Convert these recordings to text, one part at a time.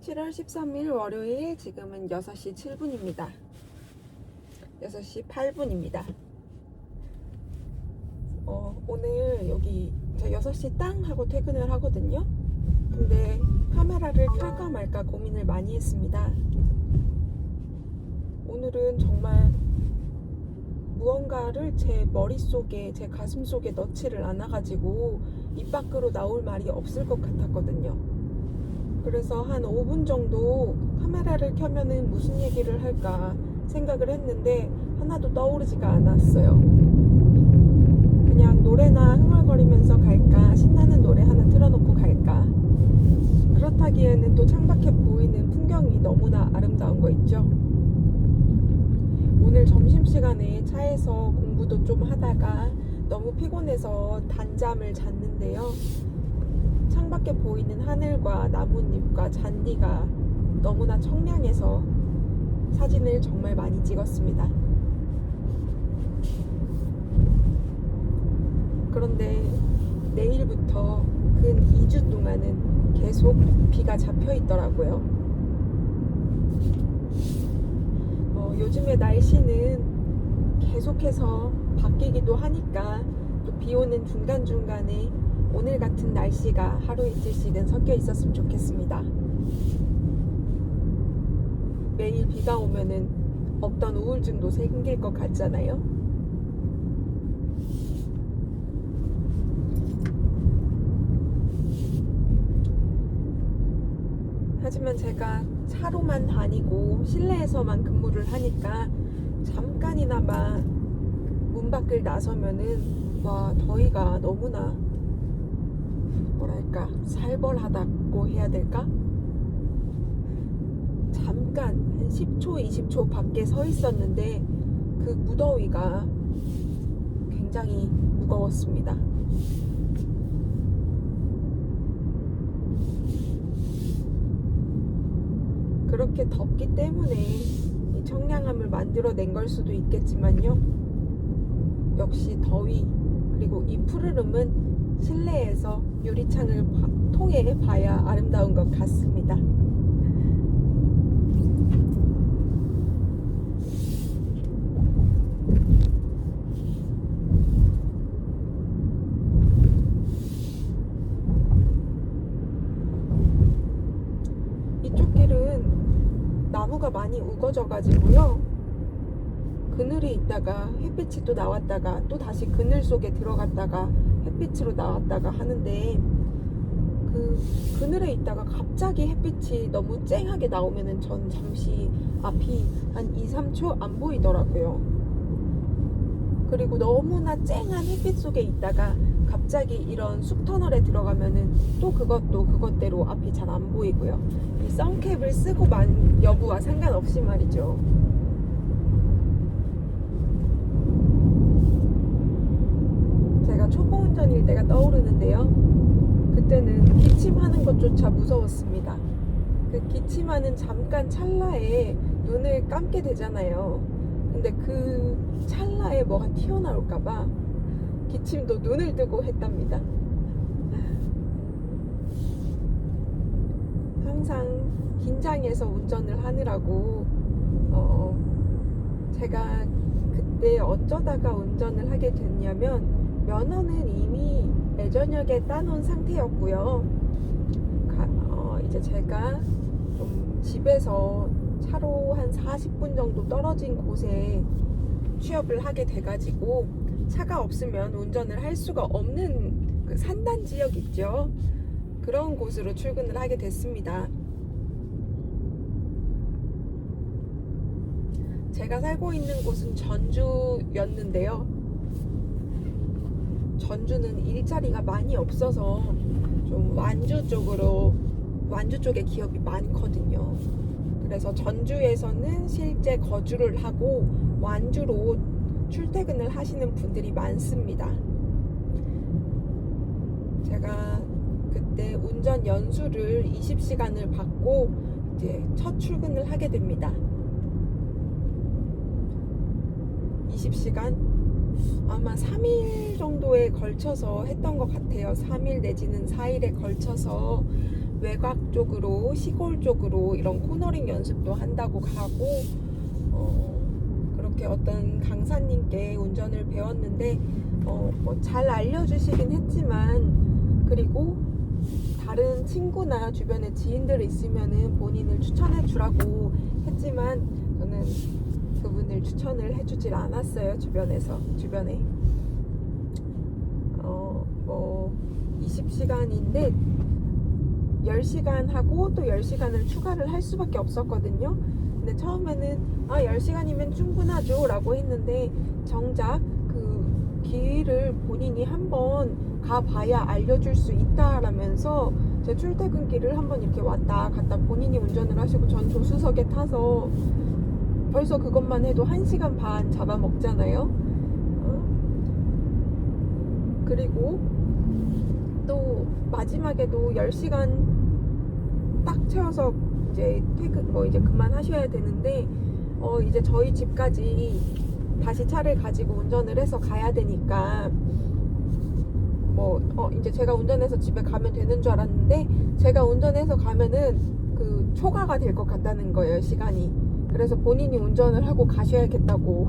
7월 13일 월요일, 지금은 6시 7분입니다. 6시 8분입니다. 오늘 여기 저 6시 땅 하고 퇴근을 하거든요. 근데 카메라를 켤까 말까 고민을 많이 했습니다. 오늘은 정말 무언가를 제 머릿속에, 제 가슴속에 넣지를 않아가지고 입 밖으로 나올 말이 없을 것 같았거든요. 그래서 한 5분 정도 카메라를 켜면은 무슨 얘기를 할까 생각을 했는데 하나도 떠오르지가 않았어요. 그냥 노래나 흥얼거리면서 갈까, 신나는 노래 하나 틀어놓고 갈까. 그렇다기에는 또 창밖에 보이는 풍경이 너무나 아름다운 거 있죠. 오늘 점심시간에 차에서 공부도 좀 하다가 너무 피곤해서 단잠을 잤는데요. 창밖에 보이는 하늘과 나뭇잎과 잔디가 너무나 청량해서 사진을 정말 많이 찍었습니다. 그런데 내일부터 근 2주 동안은 계속 비가 잡혀 있더라고요. 요즘에 날씨는 계속해서 바뀌기도 하니까 또 비 오는 중간중간에 오늘 같은 날씨가 하루 이틀씩은 섞여 있었으면 좋겠습니다. 매일 비가 오면은 없던 우울증도 생길 것 같잖아요. 하지만 제가 차로만 다니고 실내에서만 근무를 하니까 잠깐이나마 문 밖을 나서면은 더위가 너무나 뭐랄까 살벌하다고 해야 될까? 잠깐 한 10초 20초 밖에 서 있었는데 그 무더위가 굉장히 무거웠습니다. 그렇게 덥기 때문에 이 청량함을 만들어낸 걸 수도 있겠지만요. 역시 더위 그리고 이 푸르름은 실내에서 유리창을 통해 봐야 아름다운 것 같습니다. 이쪽 길은 나무가 많이 우거져 가지고요. 그늘에 있다가 햇빛이 또 나왔다가 또 다시 그늘 속에 들어갔다가 햇빛으로 나왔다가 하는데 그 그늘에 있다가 갑자기 햇빛이 너무 쨍하게 나오면은 전 잠시 앞이 한 2-3초 안 보이더라고요. 그리고 너무나 쨍한 햇빛 속에 있다가 갑자기 이런 숲터널에 들어가면은 또 그것대로 앞이 잘 안 보이고요. 이 선캡을 쓰고 만 여부와 상관없이 말이죠. 제가 초보 운전일 때가 떠오르는데요. 그때는 기침하는 것조차 무서웠습니다. 그 기침하는 잠깐 찰나에 눈을 감게 되잖아요. 근데 그 찰나에 뭐가 튀어나올까봐 기침도 눈을 뜨고 했답니다. 항상 긴장해서 운전을 하느라고 제가 그때 어쩌다가 운전을 하게 됐냐면 면허는 이미 예전역에 따놓은 상태였고요. 이제 제가 좀 집에서 차로 한 40분 정도 떨어진 곳에 취업을 하게 돼가지고 차가 없으면 운전을 할 수가 없는 그 산단 지역 있죠. 그런 곳으로 출근을 하게 됐습니다. 제가 살고 있는 곳은 전주였는데요. 전주는 일자리가 많이 없어서 좀 완주 쪽에 기업이 많거든요. 그래서 전주에서는 실제 거주를 하고 완주로 출퇴근을 하시는 분들이 많습니다. 제가 그때 운전 연수를 20시간을 받고 이제 첫 출근을 하게 됩니다. 20시간? 아마 3일 정도에 걸쳐서 했던 것 같아요. 3일 내지는 4일에 걸쳐서 외곽 쪽으로, 시골 쪽으로 이런 코너링 연습도 한다고 가고, 그렇게 어떤 강사님께 운전을 배웠는데 잘 알려주시긴 했지만, 그리고 다른 친구나 주변에 지인들 있으면은 본인을 추천해 주라고 했지만 저는 그분을 추천을 해주질 않았어요. 주변에 20시간인데 10시간 하고 또 10시간을 추가를 할 수밖에 없었거든요. 근데 처음에는 10시간이면 충분하죠 라고 했는데, 정작 그 길을 본인이 한번 가봐야 알려줄 수 있다라면서 제 출퇴근길을 한번 이렇게 왔다 갔다 본인이 운전을 하시고 전 조수석에 타서 벌써 그것만 해도 1시간 반 잡아먹잖아요. 그리고 또 마지막에도 10시간 딱 채워서 이제 이제 그만하셔야 되는데, 이제 저희 집까지 다시 차를 가지고 운전을 해서 가야 되니까 이제 제가 운전해서 집에 가면 되는 줄 알았는데, 제가 운전해서 가면은 그 초과가 될 것 같다는 거예요, 시간이. 그래서 본인이 운전을 하고 가셔야겠다고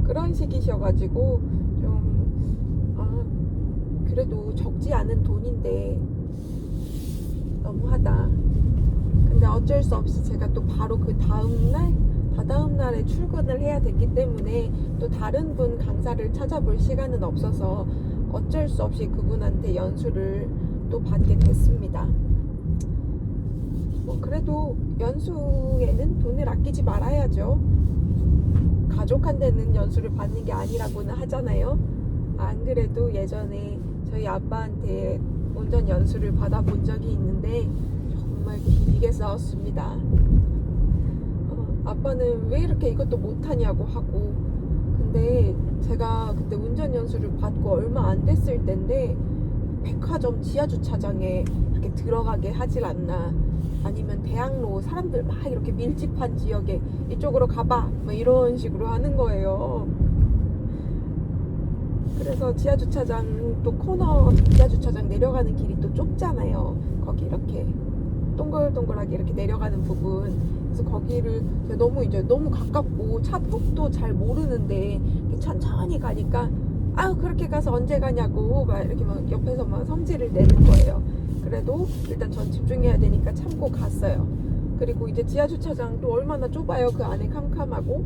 그런 식이셔가지고 좀 그래도 적지 않은 돈인데 너무하다. 근데 어쩔 수 없이 제가 또 바로 그 다다음 날에 출근을 해야 됐기 때문에 또 다른 분 강사를 찾아볼 시간은 없어서 어쩔 수 없이 그분한테 연수를 또 받게 됐습니다. 그래도 연수에는 돈을 아끼지 말아야죠. 가족한테는 연수를 받는 게 아니라고는 하잖아요. 안 그래도 예전에 저희 아빠한테 운전 연수를 받아본 적이 있는데 정말 길게 싸웠습니다. 아빠는 왜 이렇게 이것도 못하냐고 하고, 근데 제가 그때 운전 연수를 받고 얼마 안 됐을 때인데 백화점 지하주차장에 이렇게 들어가게 하질 않나, 아니면 대학로 사람들 막 이렇게 밀집한 지역에 이쪽으로 가봐 이런 식으로 하는 거예요. 그래서 지하주차장 또 코너 지하주차장 내려가는 길이 또 좁잖아요. 거기 이렇게 동글동글하게 이렇게 내려가는 부분. 그래서 거기를 너무 가깝고 차 폭도 잘 모르는데 천천히 가니까 그렇게 가서 언제 가냐고 이렇게 옆에서 성질을 내는 거예요. 그래도 일단 전 집중해야 되니까 참고 갔어요. 그리고 이제 지하주차장도 얼마나 좁아요. 그 안에 캄캄하고.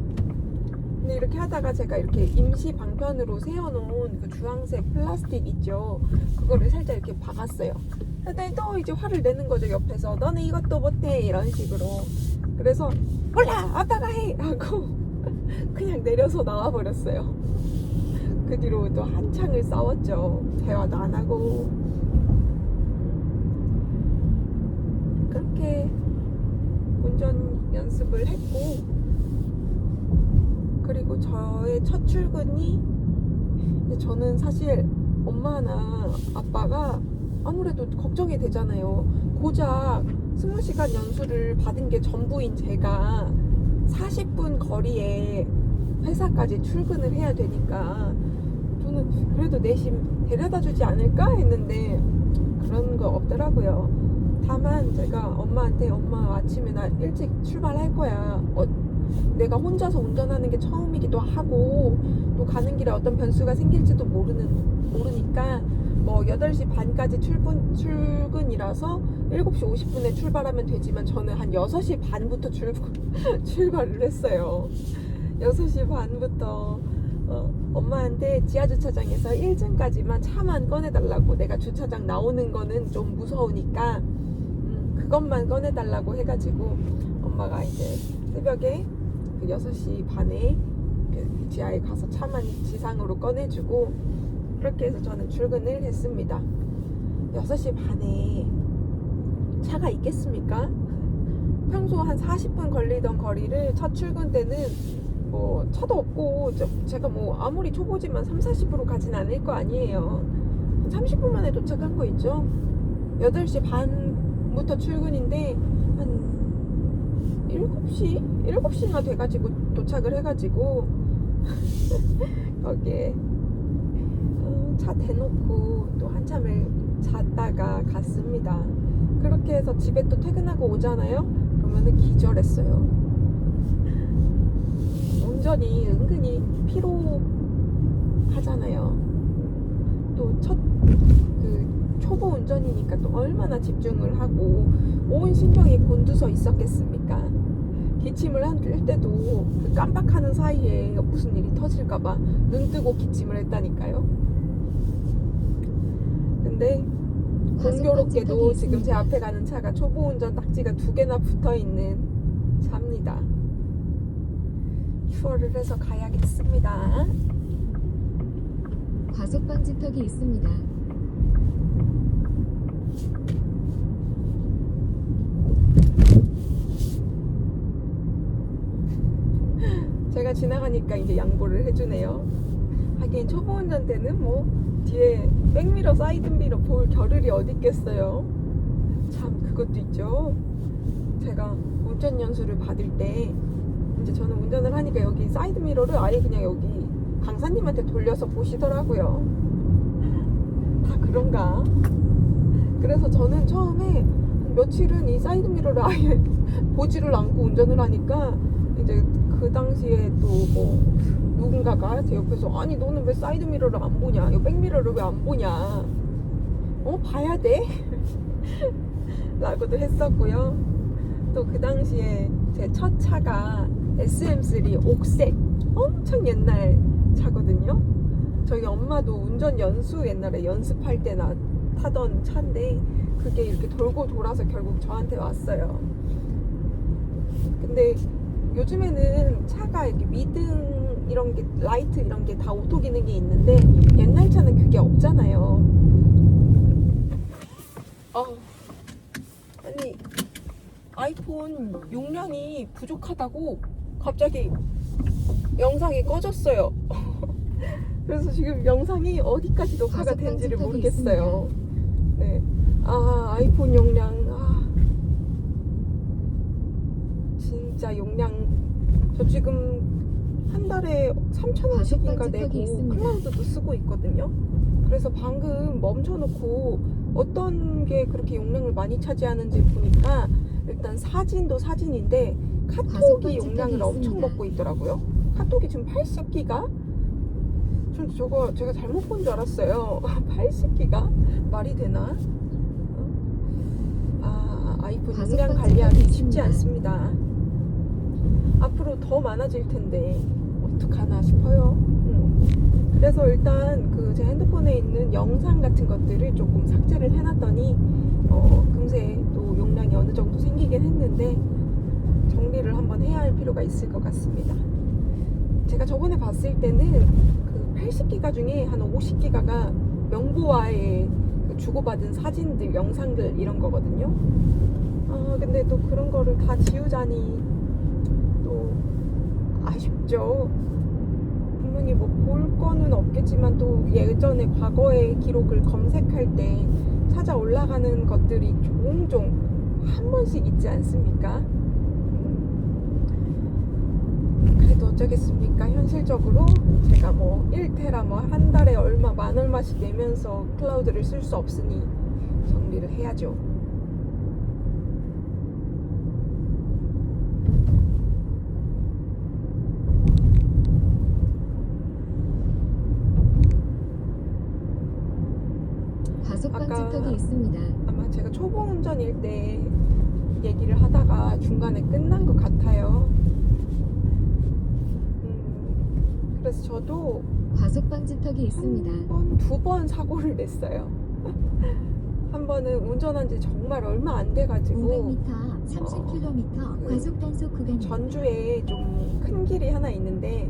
근데 이렇게 하다가 제가 이렇게 임시 방편으로 세워놓은 그 주황색 플라스틱 있죠. 그거를 살짝 이렇게 박았어요. 근데 또 이제 화를 내는 거죠. 옆에서 너는 이것도 못해 이런 식으로. 그래서 몰라 아빠가 해 하고 그냥 내려서 나와버렸어요. 그 뒤로 또 한창을 싸웠죠. 대화도 안 하고. 그렇게 운전 연습을 했고, 그리고 저의 첫 출근이, 저는 사실 엄마나 아빠가 아무래도 걱정이 되잖아요. 고작 20시간 연수를 받은 게 전부인 제가 40분 거리에 회사까지 출근을 해야 되니까 저는 그래도 내심 데려다 주지 않을까 했는데 그런 거 없더라고요. 다만 제가 엄마한테 엄마 아침에 나 일찍 출발할 거야. 내가 혼자서 운전하는 게 처음이기도 하고 또 가는 길에 어떤 변수가 생길지도 모르니까 8시 반까지 출근이라서 7시 50분에 출발하면 되지만 저는 한 6시 반부터 출발을 했어요. 6시 반부터 엄마한테 지하주차장에서 1층까지만 차만 꺼내달라고, 내가 주차장 나오는 거는 좀 무서우니까 그것만 꺼내달라고 해가지고 엄마가 이제 새벽에 그 6시 반에 그 지하에 가서 차만 지상으로 꺼내주고, 그렇게 해서 저는 출근을 했습니다. 6시 반에 차가 있겠습니까? 평소 한 40분 걸리던 거리를 첫 출근 때는 차도 없고 제가 아무리 초보지만 30-40% 가진 않을 거 아니에요. 30분 만에 도착한 거 있죠. 8시 반부터 출근인데 한 7시나 돼가지고 도착을 해가지고 거기에 차 대놓고 또 한참을 잤다가 갔습니다. 그렇게 해서 집에 또 퇴근하고 오잖아요. 그러면은 기절했어요. 운전이 은근히 피로하잖아요. 또 초보 운전이니까 또 얼마나 집중을 하고 온 신경이 곤두서 있었겠습니까? 기침을 할 때도 그 깜빡하는 사이에 무슨 일이 터질까봐 눈 뜨고 기침을 했다니까요. 근데 공교롭게도 지금 제 앞에 가는 차가 초보 운전 딱지가 2개나 붙어있는 차입니다. 추월을 해서 가야겠습니다. 과속 방지턱이 있습니다. 제가 지나가니까 이제 양보를 해주네요. 하긴 초보 운전 때는 뭐 뒤에 백미러 사이드미러 볼 겨를이 어디 있겠어요. 참 그것도 있죠. 제가 운전 연수를 받을 때 이제 저는 운전을 하니까 여기 사이드미러를 아예 그냥 여기 강사님한테 돌려서 보시더라고요. 다 그런가? 그래서 저는 처음에 며칠은 이 사이드미러를 아예 보지를 않고 운전을 하니까 이제 그 당시에 또 뭐 누군가가 제 옆에서 아니 너는 왜 사이드미러를 안 보냐, 이 백미러를 왜 안 보냐, 봐야 돼? 라고도 했었고요. 또 그 당시에 제 첫 차가 SM3 옥색 엄청 옛날 차거든요. 저희 엄마도 운전 연수 옛날에 연습할 때나 타던 차인데 그게 이렇게 돌고 돌아서 결국 저한테 왔어요. 근데 요즘에는 차가 이렇게 미등 이런 게 라이트 이런 게 다 오토 기능이 있는데 옛날 차는 그게 없잖아요. 아니 아이폰 용량이 부족하다고 갑자기 영상이 꺼졌어요. 그래서 지금 영상이 어디까지 녹화가 된지를 모르겠어요. 네. 아이폰 용량 진짜 용량 저 지금 한 달에 3,000원씩인가 내고 클라우드도 쓰고 있거든요. 그래서 방금 멈춰놓고 어떤 게 그렇게 용량을 많이 차지하는지 보니까 일단 사진도 사진인데 카톡이 용량을 엄청 먹고 있더라고요. 카톡이 지금 80기가? 전 저거 제가 잘못 본 줄 알았어요. 80기가? 말이 되나? 아이폰 용량 관리하기 쉽지 않습니다. 앞으로 더 많아질 텐데 어떡하나 싶어요. 그래서 일단 그 제 핸드폰에 있는 영상 같은 것들을 조금 삭제를 해놨더니 금세 또 용량이 어느 정도 생기긴 했는데 정리를 한번 해야 할 필요가 있을 것 같습니다. 제가 저번에 봤을 때는 그 80기가 중에 한 50기가가 명부와의 그 주고받은 사진들, 영상들 이런 거거든요. 근데 또 그런 거를 다 지우자니 또 아쉽죠. 분명히 뭐 볼 거는 없겠지만 또 예전에 과거의 기록을 검색할 때 찾아 올라가는 것들이 종종 한 번씩 있지 않습니까? 그래도 어쩌겠습니까? 현실적으로 제가 뭐 1테라 뭐 한 달에 얼마 만 얼마씩 내면서 클라우드를 쓸 수 없으니 정리를 해야죠. 방지턱이 있습니다. 아마 제가 초보 운전일 때 얘기를 하다가 중간에 끝난 것 같아요. 그래서 저도 과속 방지턱이 있습니다. 두 번 사고를 냈어요. 한 번은 운전한 지 정말 얼마 안 돼가지고 500m, 30km 과속 단속 구간. 전주에 좀 큰 길이 하나 있는데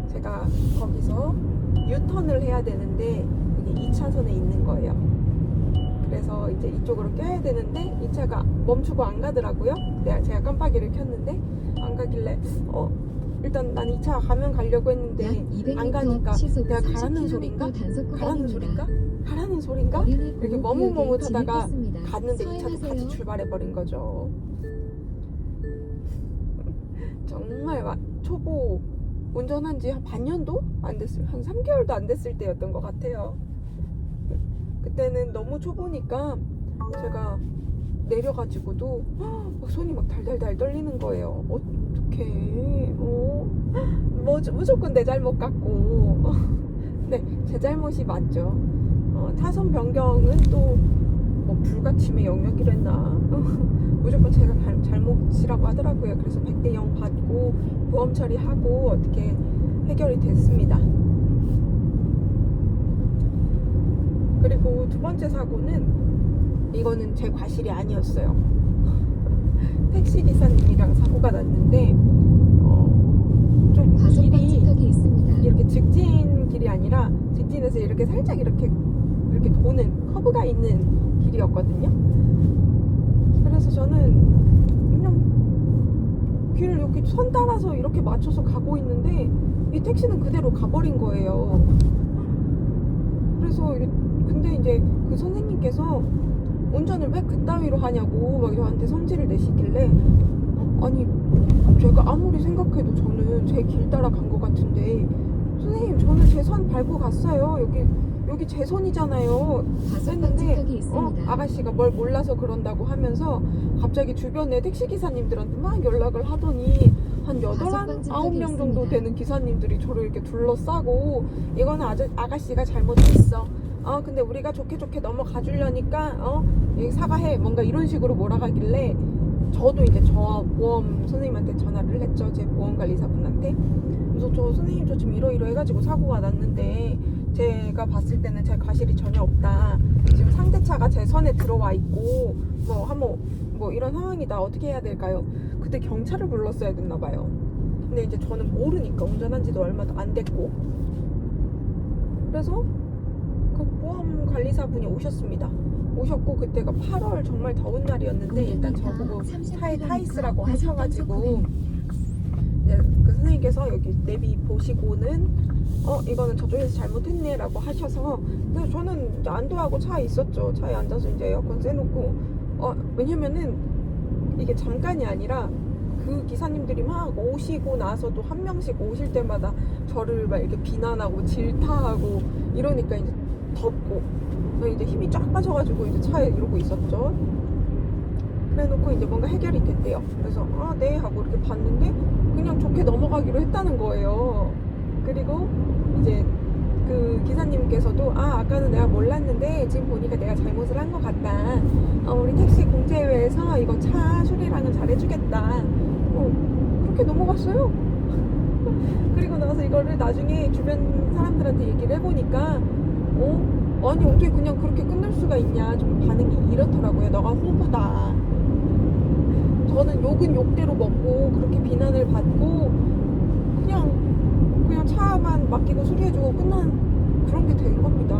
제가 거기서 유턴을 해야 되는데 이게 2차선에 있는 거예요. 그래서 이제 이쪽으로 껴야 되는데 이 차가 멈추고 안 가더라고요. 제가 깜빡이를 켰는데 안 가길래 일단 난 이 차 가면 가려고 했는데 안 가니까 내가 가라는 소린가? 가라는 소린가? 가라는 소린가? 이렇게 머뭇머뭇하다가 갔는데 이 차도 같이 출발해버린 거죠. 정말 초보 운전한 지 한 반년도 안 됐어요. 한 3개월도 안 됐을 때였던 것 같아요. 그때는 너무 초보니까 제가 내려가지고도 막 손이 막 달달달 떨리는 거예요. 어떡해. 무조건 내 잘못 같고. 네, 제 잘못이 맞죠. 타선 변경은 또 뭐 불가침의 영역이랬나. 무조건 제가 잘못이라고 하더라고요. 그래서 100대 0 받고 보험 처리하고 어떻게 해결이 됐습니다. 그리고 두 번째 사고는 이거는 제 과실이 아니었어요. 택시 기사님이랑 사고가 났는데 좀 과속 길이 방지턱이 있습니다. 이렇게 직진 길이 아니라 직진에서 이렇게 살짝 이렇게 도는 커브가 있는 길이었거든요. 그래서 저는 그냥 길을 이렇게 선 따라서 이렇게 맞춰서 가고 있는데 이 택시는 그대로 가버린 거예요. 그래서 근데 이제 그 선생님께서 운전을 왜 그따위로 하냐고 막 저한테 성질을 내시길래 아니 제가 아무리 생각해도 저는 제 길 따라 간 것 같은데 선생님 저는 제 선 밟고 갔어요. 여기 제 선이잖아요. 과속 했는데 방지턱이 있습니다. 아가씨가 뭘 몰라서 그런다고 하면서 갑자기 주변에 택시 기사님들한테 막 연락을 하더니 한 8, 과속 방지턱이 9명 정도 있습니다. 되는 기사님들이 저를 이렇게 둘러싸고 이거는 아가씨가 잘못했어. 근데 우리가 좋게 넘어가 주려니까 여기 사과해. 뭔가 이런 식으로 몰아가길래 저도 이제 저 보험 선생님한테 전화를 했죠. 제 보험관리사분한테. 그래서 저 선생님 저 지금 이러 해가지고 사고가 났는데 제가 봤을 때는 제 과실이 전혀 없다. 지금 상대차가 제 선에 들어와 있고 뭐 이런 상황이다. 어떻게 해야 될까요? 그때 경찰을 불렀어야 됐나 봐요. 근데 이제 저는 모르니까 운전한 지도 얼마도 안 됐고 그래서 그 보험 관리사분이 오셨습니다. 오셨고 그때가 8월 정말 더운 날이었는데 일단 저보고 차에 타 있으라고 하셔가지고 그 선생님께서 여기 내비 보시고는 이거는 저쪽에서 잘못했네 라고 하셔서 그래서 저는 이제 안도하고 차에 있었죠. 차에 앉아서 이제 에어컨 쐬놓고 왜냐면은 이게 잠깐이 아니라 그 기사님들이 막 오시고 나서도 한 명씩 오실 때마다 저를 막 이렇게 비난하고 질타하고 이러니까 이제 덥고 이제 힘이 쫙 빠져가지고 이제 차에 이러고 있었죠. 그래 놓고 이제 뭔가 해결이 됐대요. 그래서 네 하고 이렇게 봤는데 그냥 좋게 넘어가기로 했다는 거예요. 그리고 이제 그 기사님께서도 아까는 내가 몰랐는데 지금 보니까 내가 잘못을 한 것 같다. 우리 택시 공제회에서 이거 차 수리랑은 잘해주겠다. 그렇게 넘어갔어요. 그리고 나서 이거를 나중에 주변 사람들한테 얘기를 해보니까 아니 어떻게 그냥 그렇게 끝낼 수가 있냐. 좀 반응이 이렇더라고요. 너가 호구다. 저는 욕은 욕대로 먹고 그렇게 비난을 받고 그냥 차만 맡기고 수리해주고 끝난 그런 게 된 겁니다.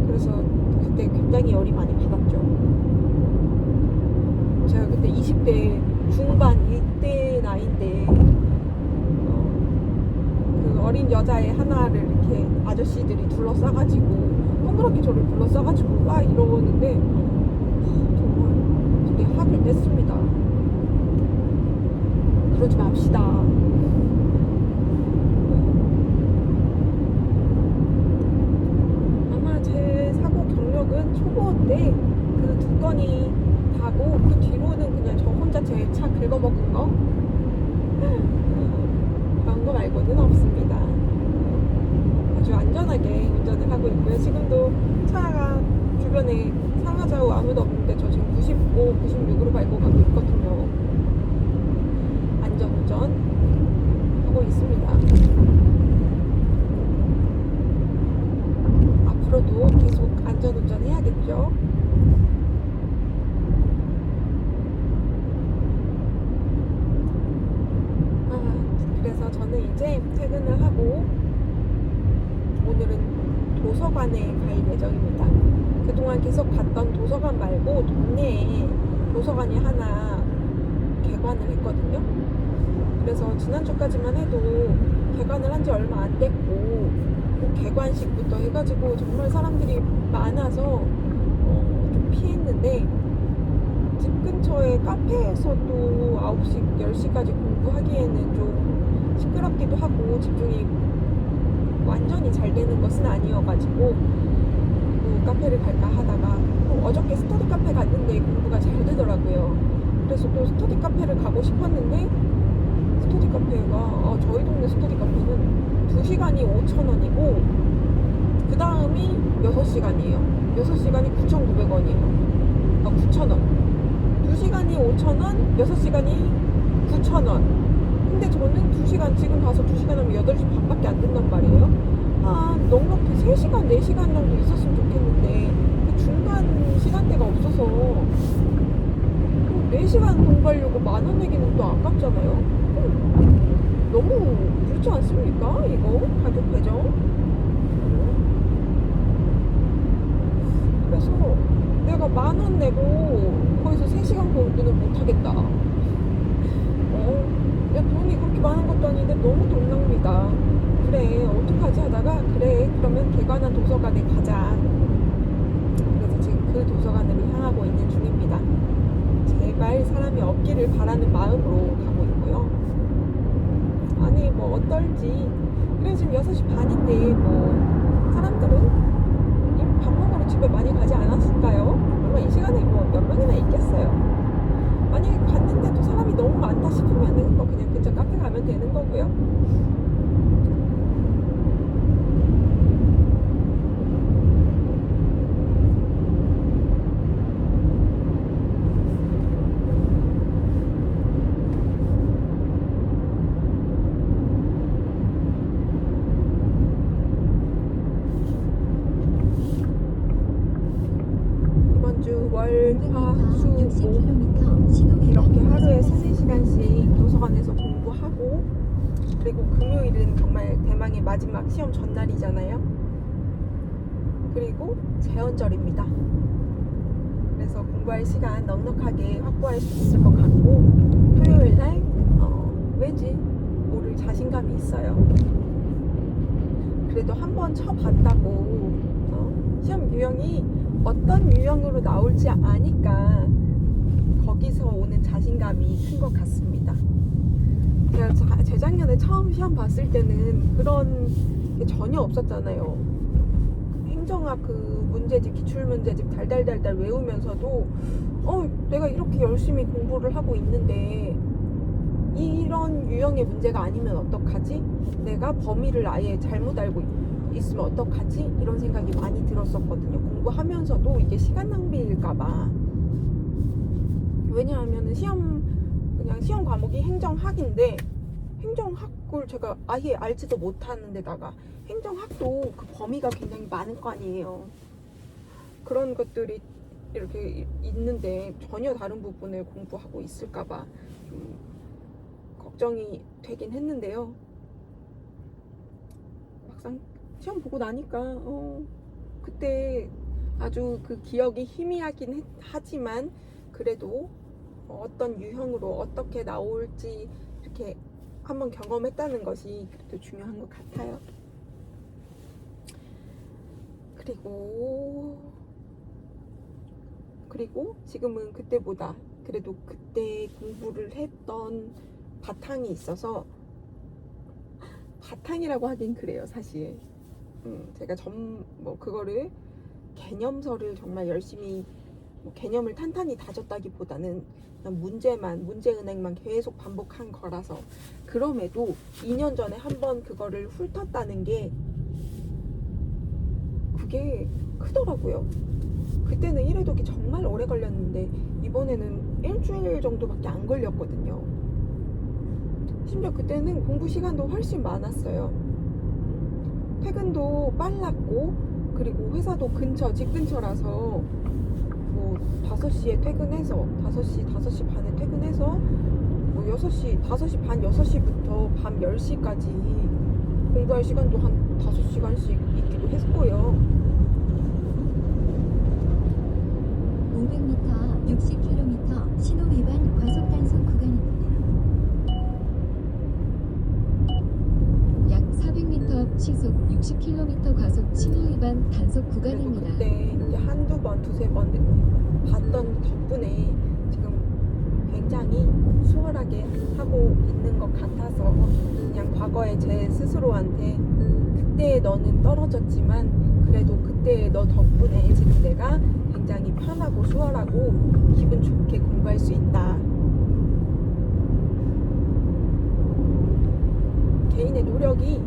그래서 그때 굉장히 열이 많이 받았죠. 제가 그때 20대 중반 이때 나이인데 그 어린 여자애 하나를 이렇게 아저씨들이 둘러싸가지고 동그랗게 저를 둘러싸가지고 이러는데 정말 그때 합을 냈습니다. 그러지 맙시다. 아마 제 사고 경력은 초보 때 그 2건이 가고 그 뒤로는 그냥 저 혼자 제 차 긁어먹은 거 그런 거 말고는 없습니다. 아주 안전하게 운전을 하고 있고요. 지금도 차가 주변에 상하좌우 아무도 없는데 저 지금 95, 96으로 밟고 가고 있거든요. 안전운전 하고 있습니다. 앞으로도 계속 안전운전 해야겠죠. 그래서 저는 이제 퇴근을 하고 오늘은 도서관에 갈 예정입니다. 그동안 계속 갔던 도서관 말고 동네에 도서관이 하나 개관을 했거든요. 그래서 지난주까지만 해도 개관을 한 지 얼마 안 됐고 개관식부터 해가지고 정말 사람들이 많아서 좀 피했는데 집 근처에 카페에서도 9시, 10시까지 공부하기에는 좀 시끄럽기도 하고 집중이 완전히 잘 되는 것은 아니어가지고 뭐 카페를 갈까 하다가 또 어저께 스터디 카페 갔는데 공부가 잘 되더라고요. 그래서 또 스터디 카페를 가고 싶었는데 스터디 카페가 저희 동네 스터디 카페는 2시간이 5,000원이고 그 다음이 6시간이에요. 6시간이 9,900원이에요. 9,000원. 2시간이 5,000원, 6시간이 9,000원. 근데 저는 2시간, 지금 가서 2시간 하면 8시 반밖에 안 된단 말이에요. 넉넉히 3시간, 4시간 정도 있었으면 좋겠는데 그 중간 시간대가 없어서 4시간 공부하려고 10,000원 내기는 또 아깝잖아요. 너무 그렇지 않습니까? 이거 가격 배정. 그래서 내가 10,000원 내고 거기서 3시간 공부는 못하겠다. 야, 돈이 그렇게 많은 것도 아닌데 너무 돈 낭비다. 그래, 어떡하지 하다가 그래, 그러면 대관한 도서관에 가자. 그래서 지금 그 도서관으로 향하고 있는 중입니다. 제발 사람이 없기를 바라는 마음으로 가고 있고요. 아니 뭐 어떨지. 그래 지금 6시 반인데 뭐 사람들은 밥 먹으러 집에 많이 가지 않았을까요? 아마 이 시간에 뭐 몇 명이나 있겠어요. 만약에 갔는데도 사람이 너무 많다 싶으면은 뭐 그냥 근처 카페 가면 되는 거고요. 이번 주 월, 화, 수, 목 60km 이렇게 하루에 3-4시간씩 도서관에서 공부하고, 그리고 금요일은 정말 대망의 마지막 시험 전날이잖아요. 그리고 제헌절입니다. 그래서 공부할 시간 넉넉하게 확보할 수 있을 것 같고, 토요일날 왠지 모를 자신감이 있어요. 그래도 한번 쳐봤다고 시험 유형이 어떤 유형으로 나올지 아니까 거기서 오는 자신감이 큰 것 같습니다. 제가 재작년에 처음 시험 봤을 때는 그런 게 전혀 없었잖아요. 행정학 그 문제집, 기출문제집 달달달달 외우면서도 내가 이렇게 열심히 공부를 하고 있는데 이런 유형의 문제가 아니면 어떡하지? 내가 범위를 아예 잘못 알고 있으면 어떡하지? 이런 생각이 많이 들었었거든요. 공부하면서도 이게 시간 낭비일까봐. 왜냐하면 그냥 시험 과목이 행정학인데 행정학을 제가 아예 알지도 못하는 데다가 행정학도 그 범위가 굉장히 많을 거 아니에요. 그런 것들이 이렇게 있는데 전혀 다른 부분을 공부하고 있을까봐 좀 걱정이 되긴 했는데요. 막상 시험 보고 나니까 그때 아주 그 기억이 희미하긴 하지만 그래도 어떤 유형으로 어떻게 나올지 이렇게 한번 경험했다는 것이 그래도 중요한 것 같아요. 그리고 지금은 그때보다 그래도 그때 공부를 했던 바탕이 있어서, 바탕이라고 하긴 그래요 사실. 제가 그거를 개념서를 정말 열심히 개념을 탄탄히 다졌다기보다는 그냥 문제은행만 계속 반복한 거라서, 그럼에도 2년 전에 한번 그거를 훑었다는 게 그게 크더라고요. 그때는 1회 독이 정말 오래 걸렸는데 이번에는 일주일 정도밖에 안 걸렸거든요. 심지어 그때는 공부 시간도 훨씬 많았어요. 퇴근도 빨랐고, 그리고 회사도 집 근처라서 5시에 퇴근해서 5시 반에 퇴근해서 5시 반, 6시부터 밤 10시까지 공부할 시간도 한 5시간씩 있기도 했고요. 500m 60km 신호 위반 과속 단속 구간입니다. 약 400m 앞 시속 60km 과속 신호 위반 단속 구간입니다. 그때 이제 한두 번, 두세 번 봤던 덕분에 지금 굉장히 수월하게 하고 있는 것 같아서 그냥 과거에 제 스스로한테 그때 너는 떨어졌지만 그래도 그때 너 덕분에 지금 내가 굉장히 편하고 수월하고 기분 좋게 공부할 수 있다. 개인의 노력이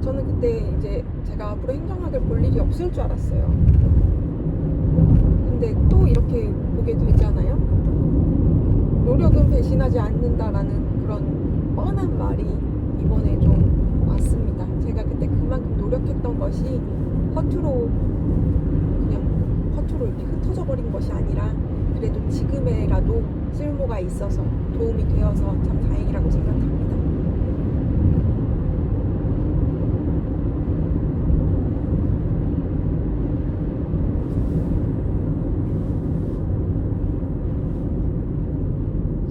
저는 그때 이제 제가 앞으로 행정학을 볼 일이 없을 줄 알았어요. 근데 또 이렇게 보게 되잖아요. 노력은 배신하지 않는다라는 그런 뻔한 말이 이번에 좀 왔습니다. 제가 그때 그만큼 노력했던 것이 허투루 이렇게 흩어져 버린 것이 아니라 그래도 지금에라도 쓸모가 있어서 도움이 되어서 참 다행이라고 생각합니다.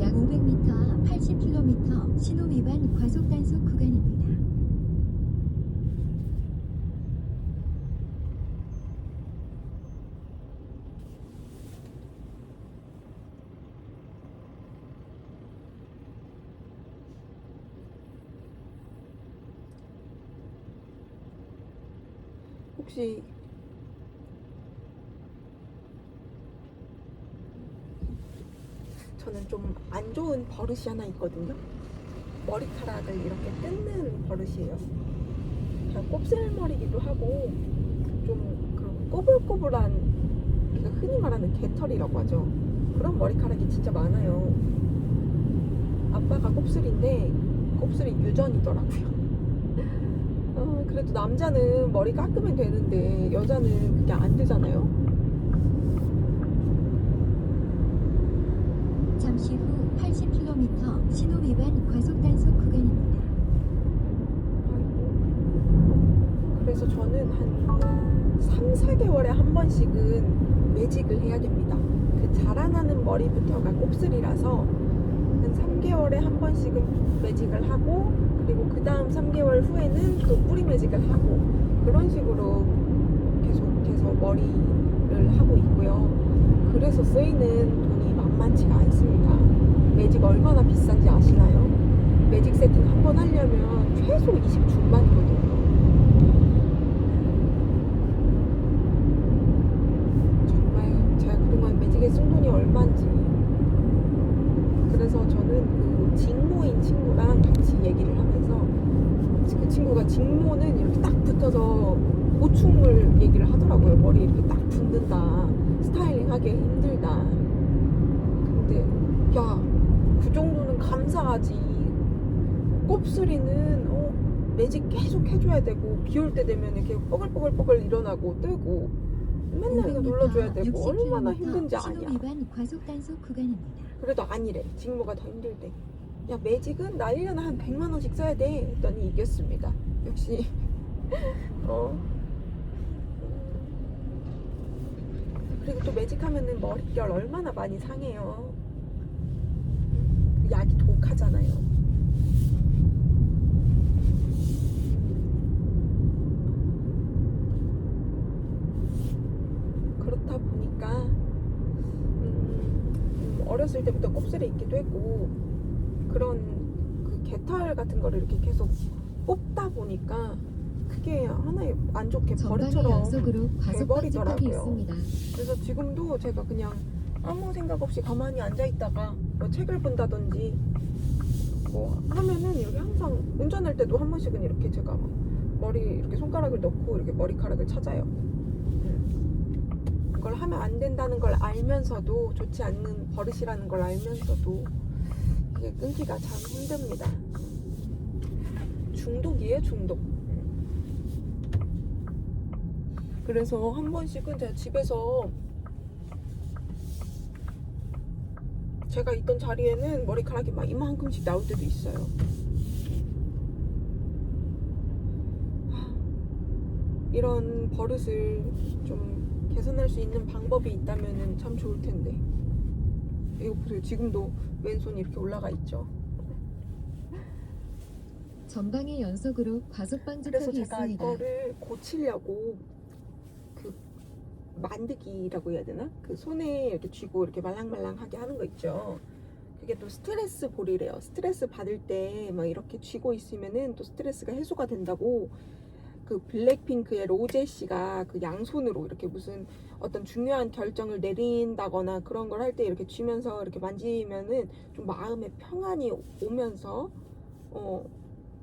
약 500m, 80km 신호 위반 과속 단속 구간입니다. 혹시 저는 좀 안 좋은 버릇이 하나 있거든요. 머리카락을 이렇게 뜯는 버릇이에요. 그냥 곱슬머리기도 하고 좀 그런 꼬불꼬불한, 우리가 흔히 말하는 개털이라고 하죠. 그런 머리카락이 진짜 많아요. 아빠가 곱슬인데 곱슬이 유전이더라고요. 그래도 남자는 머리 깎으면 되는데 여자는 그게 안 되잖아요. 잠시 후 80km 신호 위반 과속 단속 구간입니다. 그래서 저는 한 3, 4개월에 한 번씩은 매직을 해야 됩니다. 그 자라나는 머리부터가 곱슬이라서 한 3개월에 한 번씩은 매직을 하고, 그리고 그 다음 3개월 후에는 또 뿌리 매직을 하고, 그런 식으로 계속해서 머리를 하고 있고요. 그래서 쓰이는 돈이 만만치가 않습니다. 매직 얼마나 비싼지 아시나요? 매직 세팅 한 번 하려면 최소 20 중반이거든요. 정말 제가 그동안 매직에 쓴 돈이 얼마인지. 그래서 저는 그 직모인 친구랑 같이 얘기를 하면서, 그 친구가 직모는 이렇게 딱 붙어서 고충을 얘기를 하더라고요. 머리 이렇게 딱 붙는다, 스타일링 하기 힘들다. 근데 야, 그 정도는 감사하지. 곱슬이는 매직 계속 해줘야 되고, 비 올 때 되면 이렇게 뽀글뽀글 일어나고 뜨고 맨날 이거 눌러줘야 되고 얼마나 힘든지 신호 아냐. 위반 과속 단속 구간입니다. 그래도 아니래. 직모가 더 힘들대. 야, 매직은 나 1년에 한 100만 원씩 써야 돼 했더니 이겼습니다. 역시 그리고 또 매직하면은 머릿결 얼마나 많이 상해요. 그 약이 독하잖아요. 그렇다 보니까 어렸을 때부터 곱슬이 있기도 했고, 그런 그 개털 같은 거를 이렇게 계속 뽑다 보니까 그게 하나의 안 좋게 전방의 버릇처럼 연속으로 과속 방지턱이 돼버리더라고요. 있습니다. 그래서 지금도 제가 그냥 아무 생각 없이 가만히 앉아 있다가 뭐 책을 본다든지 뭐 하면은 이렇게 항상 운전할 때도 한 번씩은 이렇게 제가 막 머리 이렇게 손가락을 넣고 이렇게 머리카락을 찾아요. 그걸 하면 안 된다는 걸 알면서도, 좋지 않는 버릇이라는 걸 알면서도 그게 끊기가 참 힘듭니다. 중독이에요, 중독. 그래서 한 번씩은 제가 집에서, 제가 있던 자리에는 머리카락이 막 이만큼씩 나올 때도 있어요. 이런 버릇을 좀 개선할 수 있는 방법이 있다면 참 좋을 텐데. 이거 보세요. 지금도 왼손이 이렇게 올라가 있죠. 전방의 연속으로 과속 그래서 방지턱이 제가 있습니다. 이거를 고치려고 그 만드기라고 해야 되나? 그 손에 이렇게 쥐고 이렇게 말랑말랑하게 하는 거 있죠. 이게 또 스트레스 볼이래요. 스트레스 받을 때 막 이렇게 쥐고 있으면은 또 스트레스가 해소가 된다고. 그 블랙핑크의 로제 씨가 그 양손으로 이렇게 무슨 어떤 중요한 결정을 내린다거나 그런 걸 할 때 이렇게 쥐면서 이렇게 만지면은 좀 마음의 평안이 오면서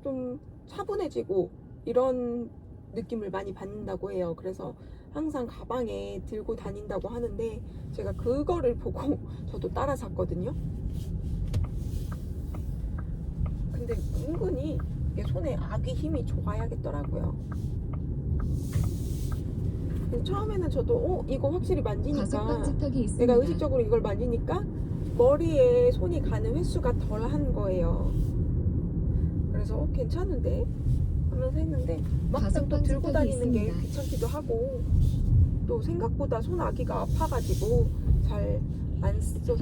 좀 차분해지고 이런 느낌을 많이 받는다고 해요. 그래서 항상 가방에 들고 다닌다고 하는데 제가 그거를 보고 저도 따라 샀거든요. 근데 은근히 이게 손에 아기 힘이 좋아야겠더라고요. 그래서 처음에는 저도 이거 확실히 만지니까 과속방지턱이 있습니다. 내가 의식적으로 이걸 만지니까 머리에 손이 가는 횟수가 덜한 거예요. 그래서 괜찮은데 하면서 했는데 막상 또 들고 다니는 게 있습니다. 귀찮기도 하고 또 생각보다 손 아기가 아파가지고 잘 안 써서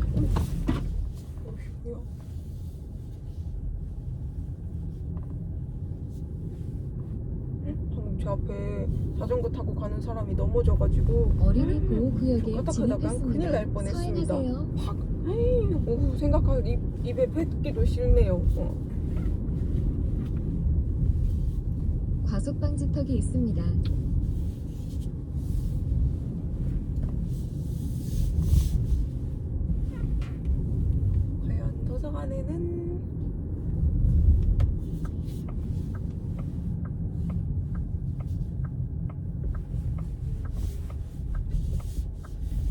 방금 제 앞에 자전거 타고 가는 사람이 넘어져가지고 어린이 보호구역에 까딱하다가 큰일 날 진입했습니다. 뻔했습니다. 서행하세요. 오후 생각하기 입에 뱉기도 싫네요. 과속방지턱이 있습니다. 과연 도서관에는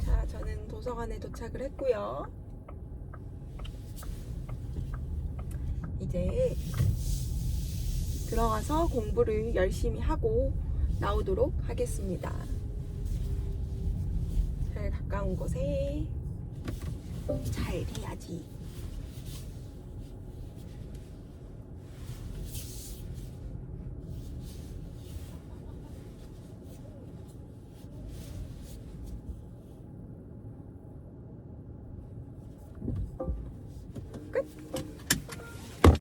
자, 저는 도서관에 도착을 했고요. 이제 들어가서 공부를 열심히 하고 나오도록 하겠습니다. 제일 가까운 곳에 잘 해야지.